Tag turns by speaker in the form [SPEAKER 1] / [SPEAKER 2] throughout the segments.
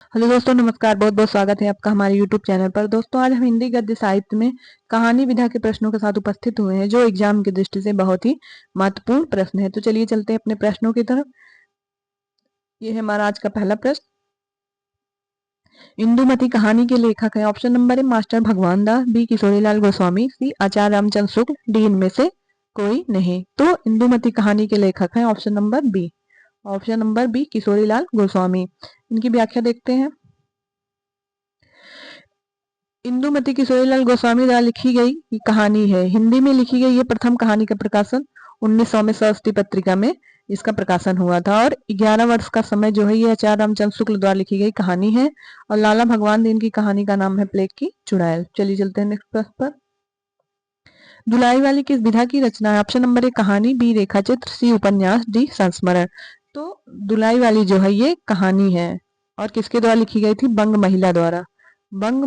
[SPEAKER 1] Hello दोस्तों, नमस्कार। बहुत बहुत स्वागत है आपका हमारे यूट्यूब चैनल पर। दोस्तों, आज हम हिंदी गद्य साहित्य में कहानी विधा के प्रश्नों के साथ उपस्थित हुए हैं, जो एग्जाम की दृष्टि से बहुत ही महत्वपूर्ण प्रश्न है। तो चलिए चलते हैं अपने प्रश्नों की तरफ। ये है हमारा आज का पहला प्रश्न। इंदुमती कहानी के लेखक है। ऑप्शन नंबर ए मास्टर भगवान दास, बी किशोरीलाल गोस्वामी, सी आचार्य रामचंद्र शुक्ल, डी इनमें से कोई नहीं। तो इंदुमती कहानी के लेखक है option number B. Option number B Kishorilal Goswami. इनकी व्याख्या देखते हैं। इंदुमती किशोरीलाल गोस्वामी द्वारा लिखी गई कहानी है। हिंदी में लिखी गई ये प्रथम कहानी का प्रकाशन 1900 में सरस्वती पत्रिका में इसका प्रकाशन हुआ था। और 11 वर्ष का समय जो है ये आचार्य रामचंद्र शुक्ल द्वारा लिखी गई कहानी है। और लाला भगवान दीन की कहानी का नाम है प्लेग की चुड़ैल। चलिए चलते हैं नेक्स्ट प्रश्न पर। दुलाई वाली किस विधा की रचना है? ऑप्शन नंबर ए कहानी, बी रेखाचित्र, सी उपन्यास, डी संस्मरण। तो दुलाई वाली जो है ये कहानी है और किसके द्वारा लिखी गई थी? बंग महिला द्वारा। बंग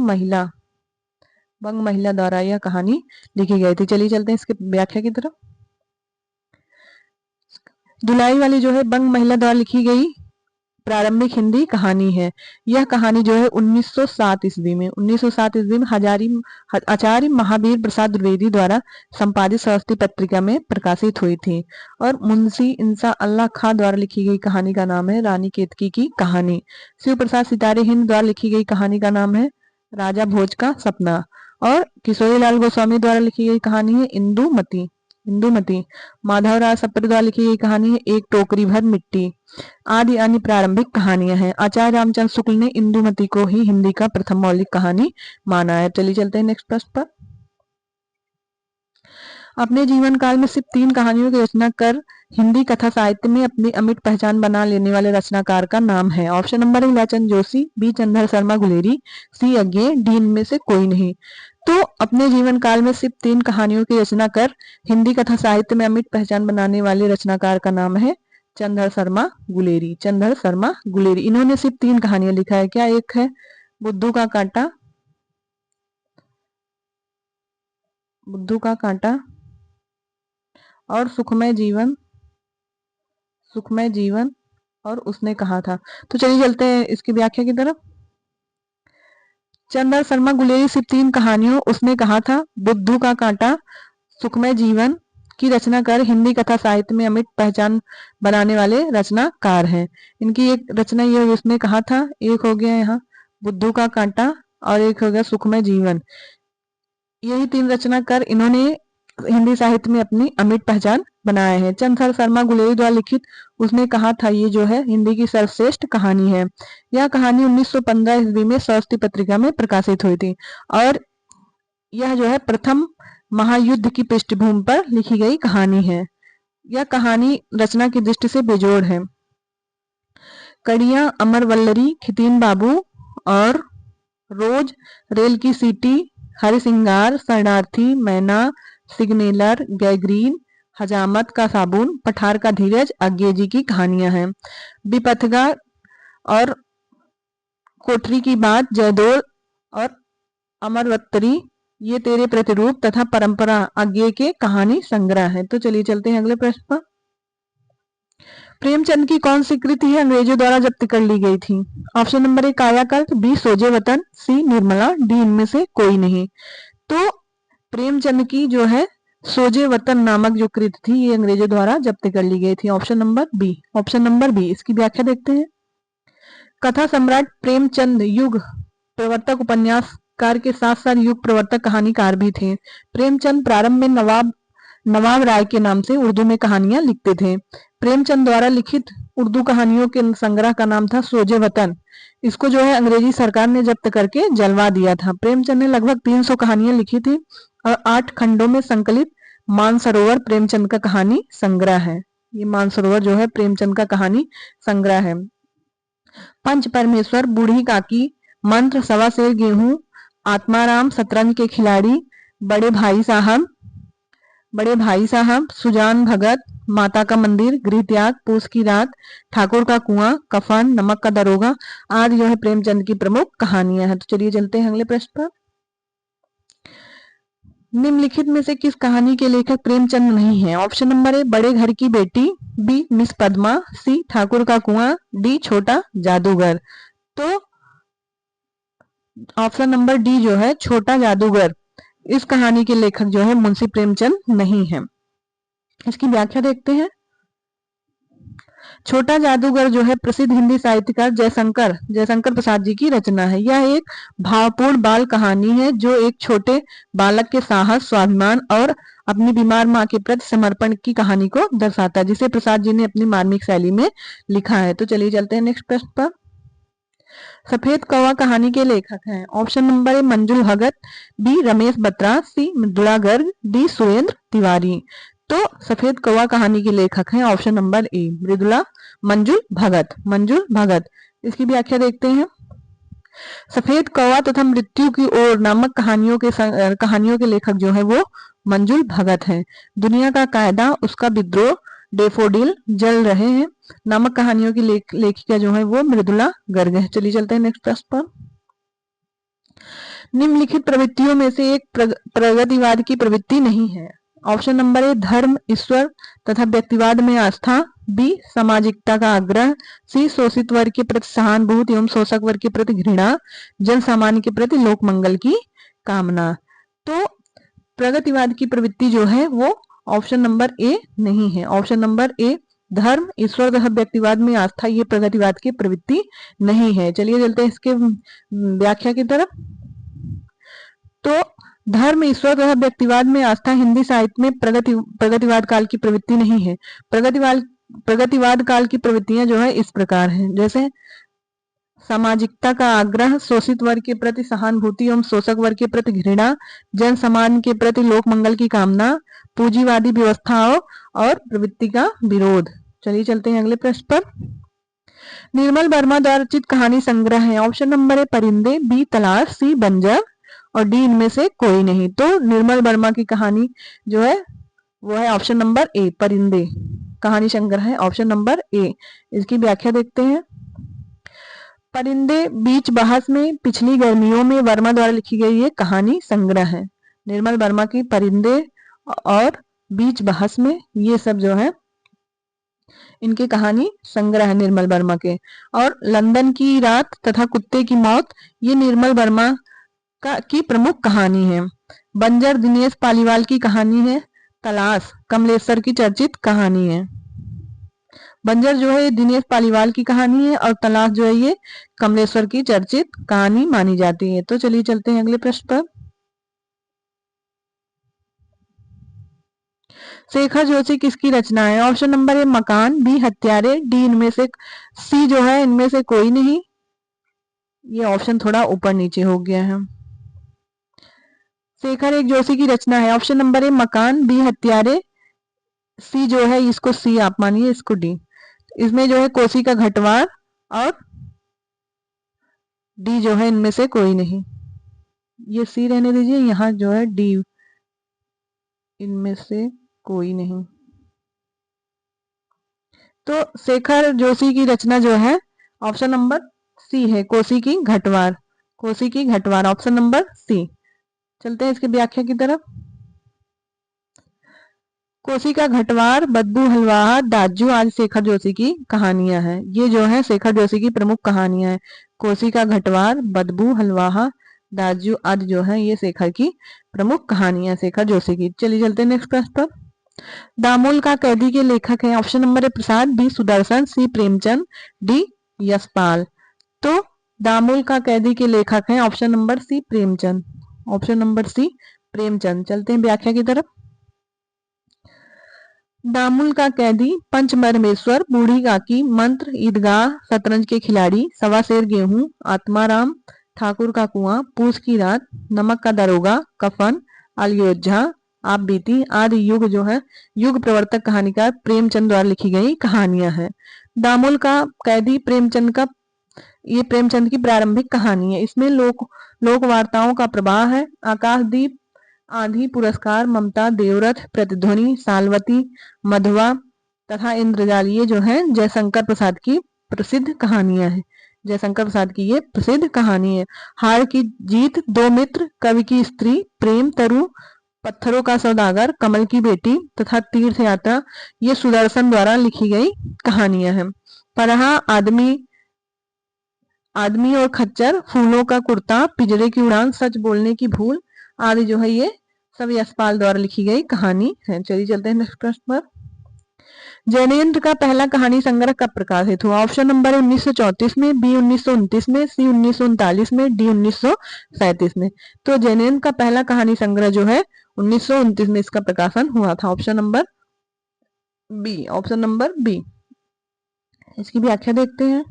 [SPEAKER 1] महिला द्वारा यह कहानी लिखी गई थी। चलिए चलते हैं इसके व्याख्या की तरफ। दुलाई वाली जो है बंग महिला द्वारा लिखी गई प्रारंभिक हिंदी कहानी है। यह कहानी जो है 1907 ईस्वी में हजारी आचार्य महावीर प्रसाद द्विवेदी द्वारा संपादित सरस्वती पत्रिका में प्रकाशित हुई थी। और मुंशी इंसा अल्लाह खां द्वारा लिखी गई कहानी का नाम है रानी केतकी की कहानी। शिव प्रसाद सितारे हिंद द्वारा लिखी गई कहानी का नाम है राजा भोज का सपना। और किशोरीलाल गोस्वामी द्वारा लिखी गई कहानी है इंदुमती। माधवराव सप्रे द्वारा लिखी गई कहानी है एक टोकरी भर मिट्टी। आदि अन्य प्रारंभिक कहानियां हैं। आचार्य रामचंद्र शुक्ल ने इंदुमती को ही हिंदी का प्रथम मौलिक कहानी माना है। चलिए चलते हैं नेक्स्ट प्रश्न पर। अपने जीवन काल में सिर्फ 3 कहानियों की रचना कर हिंदी कथा साहित्य में अपनी अमिट पहचान बना लेने वाले रचनाकार का नाम है। Option number A Leelachand Joshi, B Chandra Sharma Guleri, C Agyeya, D इनमें से कोई नहीं। तो अपने जीवन काल में सिर्फ 3 कहानियों की रचना कर हिंदी कथा साहित्य में अमिट पहचान बनाने वाले रचनाकार का नाम है चंद्र शर्मा गुलेरी। इन्होंने सिर्फ 3 कहानियां लिखा है। क्या? एक है बुद्धू का कांटा और सुखमय जीवन और उसने कहा था। तो चलिए चलते हैं इसकी व्याख्या की तरफ। चंद्र शर्मा गुलेरी सिर्फ 3 कहानियों उसने कहा था, बुद्धू का कांटा, सुखमय जीवन की रचना कर हिंदी कथा साहित्य में अमिट पहचान बनाने वाले रचनाकार हैं। इनकी एक रचना ये उसने कहा था, एक हो गया यहाँ बुद्धू का कांटा और एक हो गया सुखमय जीवन। यही 3 रचना कर इन्होंने हिंदी साहित्य में अपनी अमिट पहचान बनाए हैं। चंद्र शर्मा गुलेरी द्वारा लिखित उसने कहा था ये जो है हिंदी की सर्वश्रेष्ठ कहानी है। यह कहानी 1915 ईस्वी में सरस्वती पत्रिका में प्रकाशित हुई थी। और यह जो है प्रथम महायुद्ध की पृष्ठभूमि पर लिखी गई कहानी है। यह कहानी रचना की दृष्टि से बेजोड़ है। कड़िया, अमर वल्लरी, खितीन बाबू और रोज, रेल की सीटी, हरिसिंगार, शरणार्थी, मैना, सिग्नेलर, गैग्रीन, हजामत का साबुन, पठार का धीरज, अज्ञे जी की कहानियां हैं। विपथगा और कोठरी की बात, जयदोल और अमरवत्तरी ये तेरे प्रतिरूप तथा परंपरा अज्ञे के कहानी संग्रह है। तो चलिए चलते हैं अगले प्रश्न पर। प्रेमचंद की कौन सी कृति है अंग्रेजों द्वारा जब्त कर ली गई थी? ऑप्शन नंबर ए कायाकल्प, बी सोजे वतन, सी निर्मला, डी इनमें से कोई नहीं। तो प्रेमचंद की जो है सोजे वतन नामक जो कृति थी ये अंग्रेजों द्वारा जब्त कर ली गई थी। Option number B. इसकी व्याख्या देखते हैं। कथा सम्राट प्रेमचंद युग प्रवर्तक, उपन्यासकार के साथ साथ युग प्रवर्तक कहानीकार भी थे। प्रेमचंद प्रारंभ में नवाब राय के नाम से उर्दू में कहानियां लिखते थे। प्रेमचंद द्वारा लिखित उर्दू कहानियों के संग्रह का नाम था सोजे वतन। इसको जो है अंग्रेजी सरकार ने जब्त करके जलवा दिया था। प्रेमचंद ने लगभग 300 कहानियां लिखी थी और 8 खंडों में संकलित मानसरोवर प्रेमचंद का कहानी संग्रह है। ये मानसरोवर जो है प्रेमचंद का कहानी संग्रह है। पंच परमेश्वर, बूढ़ी काकी, मंत्र, सवा सेर गेहूं, आत्माराम, शतरंज के खिलाड़ी, बड़े भाई साहब, सुजान भगत, माता का मंदिर, गृह त्याग, पूस की रात, ठाकुर का कुआं, कफन, नमक का दरोगा आदि जो है प्रेमचंद की प्रमुख कहानियां हैं। तो चलिए चलते हैं अगले प्रश्न पर। निम्नलिखित में से किस कहानी के लेखक प्रेमचंद नहीं है? ऑप्शन नंबर ए बड़े घर की बेटी, बी मिस पद्मा, सी ठाकुर का कुआं, डी छोटा जादूगर। तो ऑप्शन नंबर डी जो है छोटा जादूगर, इस कहानी के लेखक जो है मुंशी प्रेमचंद नहीं है। इसकी व्याख्या देखते हैं। छोटा जादूगर जो है प्रसिद्ध हिंदी साहित्यकार जयशंकर जयशंकर प्रसाद जी की रचना है। यह एक भावपूर्ण बाल कहानी है जो एक छोटे बालक के साहस, स्वाभिमान और अपनी बीमार माँ के प्रति समर्पण की कहानी को दर्शाता है, जिसे प्रसाद जी ने अपनी मार्मिक शैली में लिखा है। तो चलिए चलते हैं नेक्स्ट प्रश्न पर। सफेद कौवा कहानी के लेखक हैं। ऑप्शन नंबर ए मंजुल भगत, बी रमेश बत्रा, सी मृदुला गर्ग, डी सुरेंद्र तिवारी। तो सफेद कौवा कहानी के लेखक हैं ऑप्शन नंबर ए मृदुला मंजुल भगत, मंजुल भगत। इसकी व्याख्या देखते हैं। सफेड कौवा तथा मृत्यु की ओर नामक कहानियों के लेखक जो है वो मंजुल भगत हैं। दुनिया का कायदा, उसका विद्रोह, डेफोडिल, जल रहे हैं नामक कहानियों की लेखिका जो है वो मृदुला गर्ग है। चलिए चलते हैं नेक्स्ट प्रश्न पर। निम्नलिखित प्रवृत्तियों में से एक प्रगतिवाद की प्रवृत्ति नहीं है। ऑप्शन नंबर ए धर्म, ईश्वर तथा व्यक्तिवाद में आस्था, बी सामाजिकता का आग्रह, सी शोषित वर्ग के प्रति सहानुभूति एवं शोषक वर्ग के प्रति घृणा, जन सामान्य के प्रति लोक मंगल की कामना। तो प्रगतिवाद की प्रवृत्ति जो है वो ऑप्शन नंबर ए नहीं है। ऑप्शन नंबर ए धर्म, ईश्वर तथा व्यक्तिवाद में आस्था, ये प्रगतिवाद की प्रवृत्ति नहीं है। चलिए चलते हैं इसके व्याख्या की तरफ। तो धर्म, ईश्वर तथा व्यक्तिवाद में आस्था हिंदी साहित्य में प्रगतिवाद काल की प्रवृत्ति नहीं है। प्रगतिवाद काल की प्रवृत्तियां जो है इस प्रकार हैं, जैसे सामाजिकता का आग्रह, शोषित वर्ग के प्रति सहानुभूति एवं शोषक वर्ग के प्रति घृणा, जन सामान्य के प्रति लोक मंगल की कामना, पूंजीवादी व्यवस्थाओं और प्रवृत्ति का विरोध। चलिए चलते हैं अगले प्रश्न पर। निर्मल वर्मा द्वारा रचित कहानी संग्रह है। ऑप्शन नंबर ए परिंदे, बी तलाश, सी बंजर और डी इनमें से कोई नहीं। तो निर्मल वर्मा की कहानी जो है वो है ऑप्शन नंबर ए परिंदे, कहानी संग्रह है ऑप्शन नंबर ए। इसकी व्याख्या देखते हैं। परिंदे बीच बहस में पिछली गर्मियों में वर्मा द्वारा लिखी गई ये कहानी संग्रह है। निर्मल वर्मा की परिंदे और बीच बहस में ये सब जो है इनके कहानी संग्रह है निर्मल वर्मा के। और लंदन की रात तथा कुत्ते की मौत ये निर्मल वर्मा की प्रमुख कहानी है। बंजर दिनेश पालीवाल की कहानी है। तलाश कमलेश्वर की चर्चित कहानी है। बंजर जो है ये दिनेश पालीवाल की कहानी है और तलाश जो है ये कमलेश्वर की चर्चित कहानी मानी जाती है। तो चलिए चलते हैं अगले प्रश्न पर। शेखर जोशी किसकी रचना है। ऑप्शन नंबर ए मकान, बी हत्यारे, डी इनमें से सी जो है इनमें से कोई नहीं। ये ऑप्शन थोड़ा ऊपर नीचे हो गया है। शेखर एक जोशी की रचना है। ऑप्शन नंबर ए मकान, बी हत्यारे, सी जो है इसको सी आप मानिए, इसको डी। इसमें जो है कोसी का घटवार और डी जो है इनमें से कोई नहीं। ये सी रहने दीजिए, यहाँ जो है डी, इनमें से कोई नहीं। तो शेखर जोशी की रचना जो है ऑप्शन नंबर सी है, कोसी की घटवार, कोसी की घटवार ऑप्शन नंबर सी। चलते हैं इसकी व्याख्या की तरफ। कोसी का घटवार, बदबू हलवाहा, दाजू आज शेखर जोशी की कहानियां हैं। ये जो है शेखर जोशी की प्रमुख कहानियां हैं। कोसी का घटवार, बदबू हलवाहा, दाजू आदि जो है ये शेखर की प्रमुख कहानियां शेखर जोशी की। चलिए चलते हैं नेक्स्ट प्रश्न पर। दामोल का कैदी के लेखक है। Option number A Prasad, B Sudarshan, C Premchand, D Yashpal. तो दामोल का कैदी के लेखक हैं option number C Premchand, option number C Premchand. चलते हैं व्याख्या की तरफ। दामुल का कैदी, पंचमरमेश्वर, बूढ़ी काकी, मंत्र, ईदगाह, शतरंज के खिलाड़ी, सवा शेर गेहूं, आत्माराम, ठाकुर का कुआं, पूस की रात, नमक का दरोगा, कफन, अयोध्या, आप बीती आदि युग जो है युग प्रवर्तक कहानीकार प्रेमचंद द्वारा लिखी गई कहानियां हैं। दामुल का कैदी ये प्रेमचंद की प्रारंभिक कहानी है। इसमें लोक वार्ताओं का प्रवाह है। आकाशदीप, आंधी, पुरस्कार, ममता, देवरथ, प्रतिध्वनि, सालवती, मधवा तथा इंद्रजाल ये जो है जयशंकर प्रसाद की प्रसिद्ध कहानियां हैं। जयशंकर प्रसाद की ये प्रसिद्ध कहानी है। हार की जीत, दो मित्र, कवि की स्त्री, प्रेम तरु, पत्थरों का सौदागर, कमल की बेटी तथा तीर्थ यात्रा ये सुदर्शन द्वारा लिखी गई कहानियां हैं। परहा, आदमी, आदमी और खच्चर, फूलों का कुर्ता, पिंजरे की उड़ान, सच बोलने की भूल आदि जो है ये सब यशपाल द्वारा लिखी गई कहानी है। चलिए चलते हैं नेक्स्ट प्रश्न पर। जैनेन्द्र का पहला कहानी संग्रह कब प्रकाशित हुआ? ऑप्शन नंबर है 1934 में, बी 1929 में, सी 1939 में, डी 1937 में। तो जैनेन्द्र का पहला कहानी संग्रह जो है 1929 में इसका प्रकाशन हुआ था। Option number B, option number B. इसकी व्याख्या देखते हैं।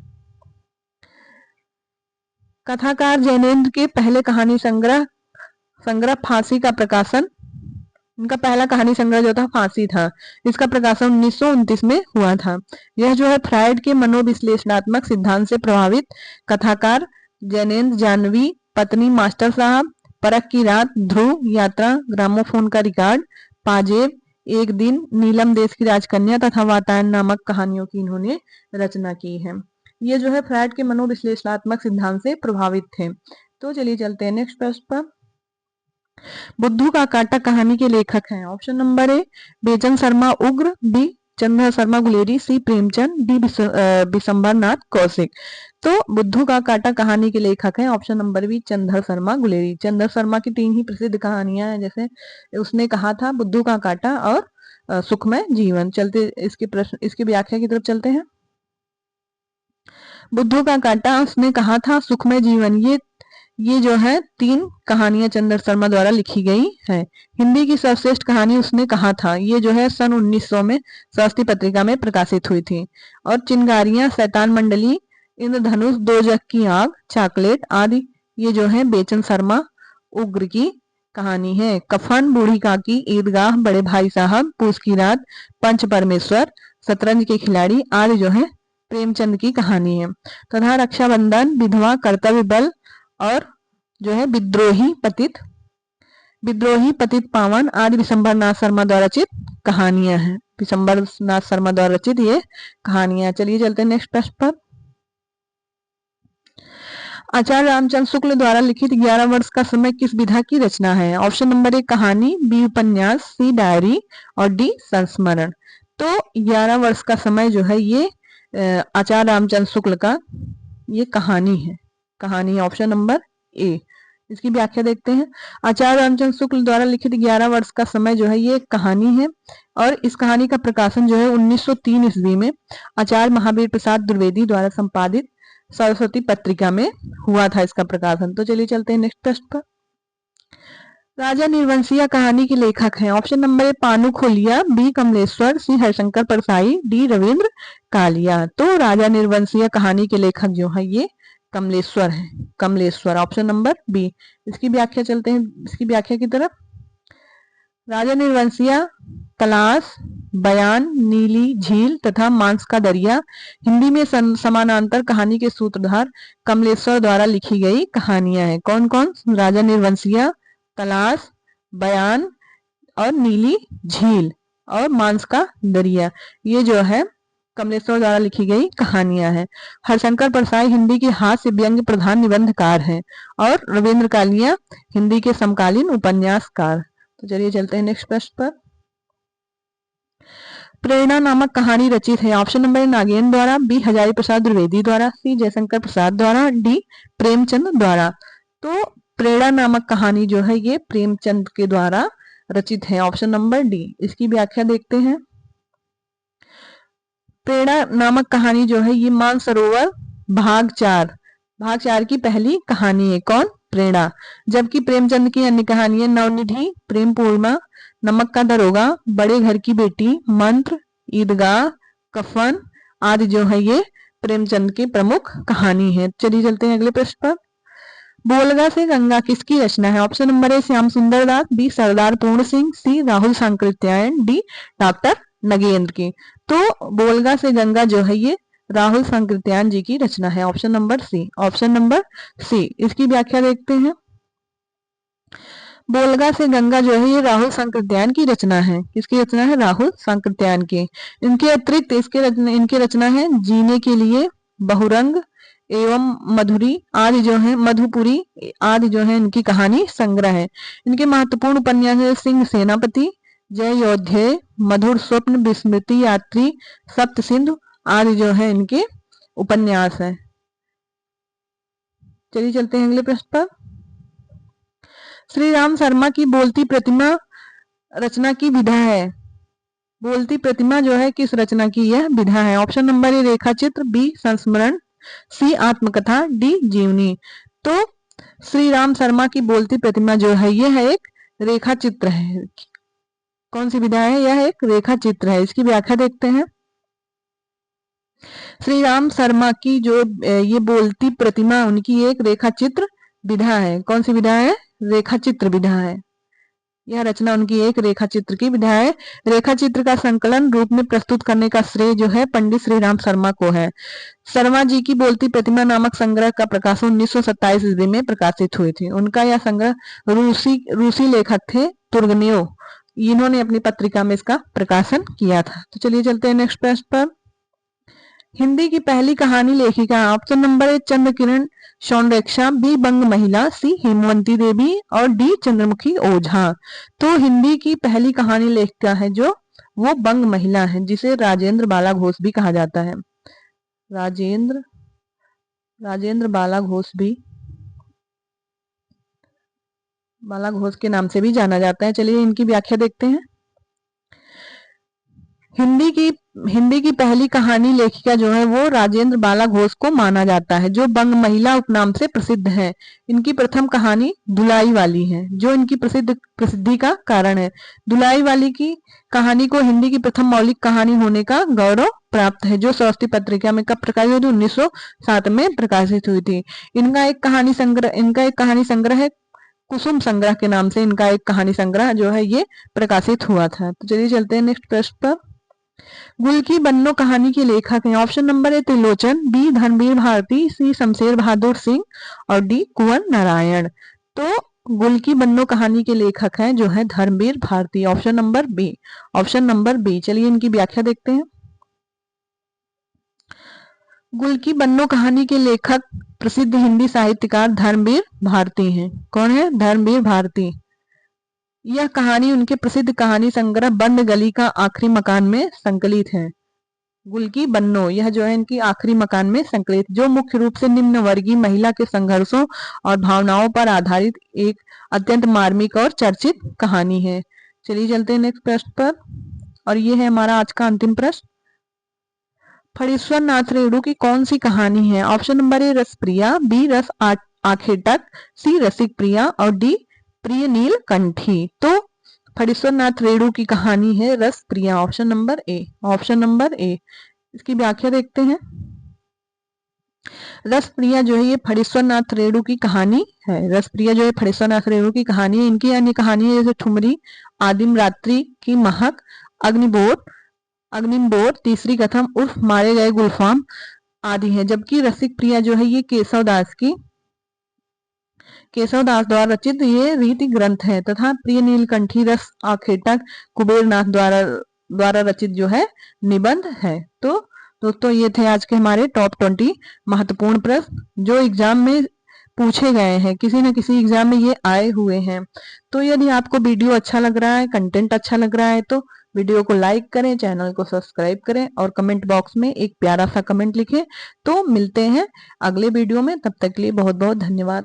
[SPEAKER 1] कथाकार जैनेन्द्र के पहले कहानी संग्रह फांसी का प्रकाशन, इनका पहला कहानी संग्रह जो था फांसी था। इसका प्रकाशन 1929 में हुआ था। यह जो है फ्रायड के मनोविश्लेषणात्मक सिद्धांत से प्रभावित कथाकार जैनेन्द्र, जानवी, पत्नी, मास्टर साहब, परख की रात, ध्रुव, यात्रा, ग्रामोफोन का रिकॉर्ड, पाजेब, एक दिन, नीलम देश की राजकन्या तथा वातायन नामक कहानियों की इन्होंने रचना की है। ये जो है फ्रायड के मनोविश्लेषणात्मक सिद्धांत से प्रभावित थे। तो चलिए चलते हैं नेक्स्ट प्रश्न पर। बुद्धू का कांटा कहानी के लेखक हैं? ऑप्शन नंबर ए बेचन शर्मा उग्र, बी चंद्र शर्मा गुलेरी, सी प्रेमचंद, डी बिशंबर नाथ कौशिक। तो बुद्धू का कांटा कहानी के लेखक हैं option number B Chandra Sharma Guleri. Chandra Sharma की 3 ही प्रसिद्ध कहानियां हैं, जैसे उसने कहा था बुद्धू का कांटा और सुखमय जीवन। चलते इसके प्रश्न, इसकी व्याख्या की तरफ चलते हैं। बुद्धू का कांटा उसने कहा था, सुखमय जीवन, ये जो है 3 कहानियां चंद्र शर्मा द्वारा लिखी गई है। हिंदी की सर्वश्रेष्ठ कहानी उसने कहा था, ये जो है सन 1900 में स्वस्ति पत्रिका में प्रकाशित हुई थी। और चिंगारियां, शैतान मंडली, इंद्रधनुष, दो जग की आग, चॉकलेट आदि ये जो है बेचन शर्मा उग्र की कहानी है। कफन, बूढ़ी काकी, ईदगाह, बड़े भाई साहब, पूस की रात, पंच परमेश्वर, शतरंज के खिलाड़ी आदि जो है प्रेमचंद की कहानी है। तथा रक्षाबंधन, विधवा, कर्तव्य बल और जो है विद्रोही पतित पावन आदि विशंबर नाथ शर्मा द्वारा रचित कहानियां हैं। विशंबर नाथ शर्मा द्वारा रचित ये कहानियां। चलिए चलते हैं नेक्स्ट प्रश्न पर। आचार्य रामचंद्र शुक्ल द्वारा लिखित 11 वर्ष का समय किस विधा की रचना है? ऑप्शन नंबर ए कहानी, बी उपन्यास, सी डायरी और डी संस्मरण। तो 11 वर्ष का समय जो है ये आचार्य रामचंद्र शुक्ल का ये कहानी ऑप्शन नंबर ए। इसकी व्याख्या देखते हैं। आचार्य रामचंद्र शुक्ल द्वारा लिखित 11 वर्ष का समय जो है ये कहानी है और इस कहानी का प्रकाशन जो है 1903 ईस्वी में आचार्य महावीर प्रसाद द्विवेदी द्वारा संपादित सरस्वती पत्रिका में हुआ था इसका प्रकाशन। तो चलिए चलते हैं नेक्स्ट प्रश्न पर। राजा निर्वंशिया कहानी के लेखक हैं? ऑप्शन नंबर ए पानु खोलिया, बी कमलेश्वर, सी हरिशंकर परसाई, डी रविंद्र कालिया। तो राजा निर्वंशिया कहानी के लेखक जो है ये कमलेश्वर है, कमलेश्वर, ऑप्शन नंबर बी। इसकी व्याख्या चलते हैं, इसकी व्याख्या की तरफ। राजा निर्वंशिया तलाश, बयान, नीली झील तथा मांस का दरिया हिंदी में समानांतर कहानी के सूत्रधार कमलेश्वर द्वारा लिखी गई कहानियां हैं। कौन कौन? राजा निर्वंशिया, तलाश, बयान और नीली झील और मांस का दरिया, ये जो है कमलेश्वर द्वारा लिखी गई कहानियां हैं। हरिशंकर परसाई हिंदी के हास्य व्यंग्य प्रधान निबंधकार हैं और रविंद्र कालिया हिंदी के समकालीन उपन्यासकार। तो चलिए चलते हैं नेक्स्ट प्रश्न पर। प्रेरणा नामक कहानी रचित है? ऑप्शन नंबर नागेंद्र द्वारा, बी हजारी प्रसाद द्विवेदी द्वारा, सी जयशंकर प्रसाद द्वारा, डी प्रेमचंद द्वारा। तो प्रेरणा नामक कहानी जो है ये प्रेमचंद के द्वारा रचित है, ऑप्शन नंबर डी। इसकी व्याख्या देखते हैं। प्रेरणा नामक कहानी जो है ये मानसरोवर भाग 4 की पहली कहानी है। कौन? प्रेरणा। जबकि प्रेमचंद की अन्य कहानियां नवनिधि, प्रेम पूर्णिमा, नमक का दरोगा, बड़े घर की बेटी, मंत्र, ईदगाह, कफन आदि जो है ये प्रेमचंद की प्रमुख कहानी है। चलिए चलते हैं अगले प्रश्न पर। बोलगा से गंगा किसकी रचना है? ऑप्शन नंबर ए श्याम सुंदर दास, बी सरदार पूर्ण सिंह, सी राहुल सांकृत्यायन, डी डॉक्टर नगेंद्र की। तो बोलगा से गंगा जो है ये राहुल सांकृत्यायन जी की रचना है, option number C, option number C. इसकी व्याख्या देखते हैं। बोलगा से गंगा जो है ये राहुल सांकृत्यायन की रचना है। किसकी रचना है? राहुल सांकृत्यायन की। इनके अतिरिक्त इनकी रचना है जीने के लिए, बहुरंग एवं मधुरी आदि जो है, मधुपुरी आदि जो है इनकी कहानी संग्रह है। इनके महत्वपूर्ण उपन्यास है सिंह सेनापति, जय योद्धे, मधुर स्वप्न, विस्मृति यात्री, सप्त सिंधु आदि जो है इनके उपन्यास है। चलिए चलते हैं अगले प्रश्न पर। श्री राम शर्मा की बोलती प्रतिमा रचना की विधा है। बोलती प्रतिमा जो है किस रचना की यह विधा है? ऑप्शन नंबर ए रेखा चित्र, बी संस्मरण, सी आत्मकथा, डी जीवनी। तो श्री राम शर्मा की बोलती प्रतिमा जो है यह एक रेखा चित्र है। कौन सी विधा है? यह एक रेखा चित्र है। इसकी व्याख्या देखते हैं। श्री राम शर्मा की जो ये बोलती प्रतिमा उनकी एक रेखा चित्र विधा है। कौन सी विधा है? रेखा चित्र विधा है। यह रचना उनकी एक रेखा चित्र की विधा है। रेखा चित्र का संकलन रूप में प्रस्तुत करने का श्रेय जो है पंडित श्री राम शर्मा को है। शर्मा जी की बोलती प्रतिमा नामक संग्रह का प्रकाशन 1927 ईस्वी में प्रकाशित हुए थे। उनका यह संग्रह रूसी लेखक थे तुर्गनेव, इन्होंने अपनी पत्रिका में इसका प्रकाशन किया था। तो चलिए चलते हैं नेक्स्ट प्रश्न पर। हिंदी की पहली कहानी लेखिका। Option number A Chandra Kiran Sonrekha, B Bang Mahila, सी हेमवंती देवी और डी चंद्रमुखी ओझा। तो हिंदी की पहली कहानी लेखिका है जो वो बंग महिला है, जिसे राजेंद्र बाला घोष भी कहा जाता है। राजेंद्र बाला घोष के नाम से भी जाना जाता है। चलिए इनकी व्याख्या देखते हैं। हिंदी की पहली कहानी लेखिका जो है वो राजेंद्र बाला घोष को माना जाता है, जो बंग महिला उपनाम से प्रसिद्ध है। इनकी प्रथम कहानी दुलाई वाली है, जो इनकी प्रसिद्धि का कारण है। दुलाई वाली की कहानी को हिंदी की प्रथम मौलिक कहानी होने का गौरव प्राप्त है, जो सरस्वती पत्रिका में कब प्रकाशित हुई थी? 1907 में प्रकाशित हुई थी। इनका एक कहानी संग्रह है कुसुम संग्रह के नाम से। इनका एक कहानी संग्रह जो है ये प्रकाशित हुआ था। तो चलिए चलते हैं नेक्स्ट प्रश्न पर। गुल की बन्नो कहानी के लेखक हैं। Option number A Trilochan, B Dharamvir Bharati, C Shamsher Bahadur Singh और डी कुंवर नारायण। तो गुल की बन्नो कहानी के लेखक हैं जो है Dharmvir Bharati. Option number B. चलिए इनकी व्याख्या देखते हैं। गुल की बन्नो कहानी के लेखक प्रसिद्ध हिंदी साहित्यकार धर्मवीर भारती हैं। कौन है? धर्मवीर भारती। यह कहानी उनके प्रसिद्ध कहानी संग्रह बंद गली का आखिरी मकान में संकलित है। गुल की बन्नो यह जो है इनकी आखिरी मकान में संकलित, जो मुख्य रूप से निम्न वर्गीय महिला के संघर्षों और भावनाओं पर आधारित एक अत्यंत मार्मिक और चर्चित कहानी है। चलिए चलते हैं नेक्स्ट प्रश्न पर, और ये है हमारा आज का अंतिम प्रश्न। फणीश्वर नाथ रेणु की कौन सी कहानी है? Option number A Rasapriya, B Ras Akhetak, सी रसिक प्रिया और डी प्रिय नीलकंठी। तो फणीश्वर नाथ रेणु की कहानी है रस प्रिया। ऑप्शन नंबर ए। इसकी व्याख्या देखते हैं। रस प्रिया जो है ये फणीश्वर नाथ रेणु की कहानी है। रस प्रिया जो है फणीश्वर नाथ रेणु की कहानी है। इनकी अन्य कहानी है जैसे ठुमरी, आदिम रात्रि की महक, अग्निमबोर, तीसरी कथम उर्फ मारे गए गुलफाम आदि है। जबकि रसिक प्रिया जो है ये केशव दास द्वारा रचित ये रीति ग्रंथ है, तथा प्रिय नीलकंठी रस आखेटक कुबेरनाथ द्वारा रचित जो है निबंध है। तो दोस्तों ये थे आज के हमारे टॉप 20 महत्वपूर्ण प्रश्न जो एग्जाम में पूछे गए हैं, किसी न किसी एग्जाम में ये आए हुए हैं। तो यदि आपको वीडियो अच्छा लग रहा है, कंटेंट अच्छा लग रहा है, तो वीडियो को लाइक करें, चैनल को सब्सक्राइब करें और कमेंट बॉक्स में एक प्यारा सा कमेंट लिखें। तो मिलते हैं अगले वीडियो में, तब तक के लिए बहुत बहुत धन्यवाद।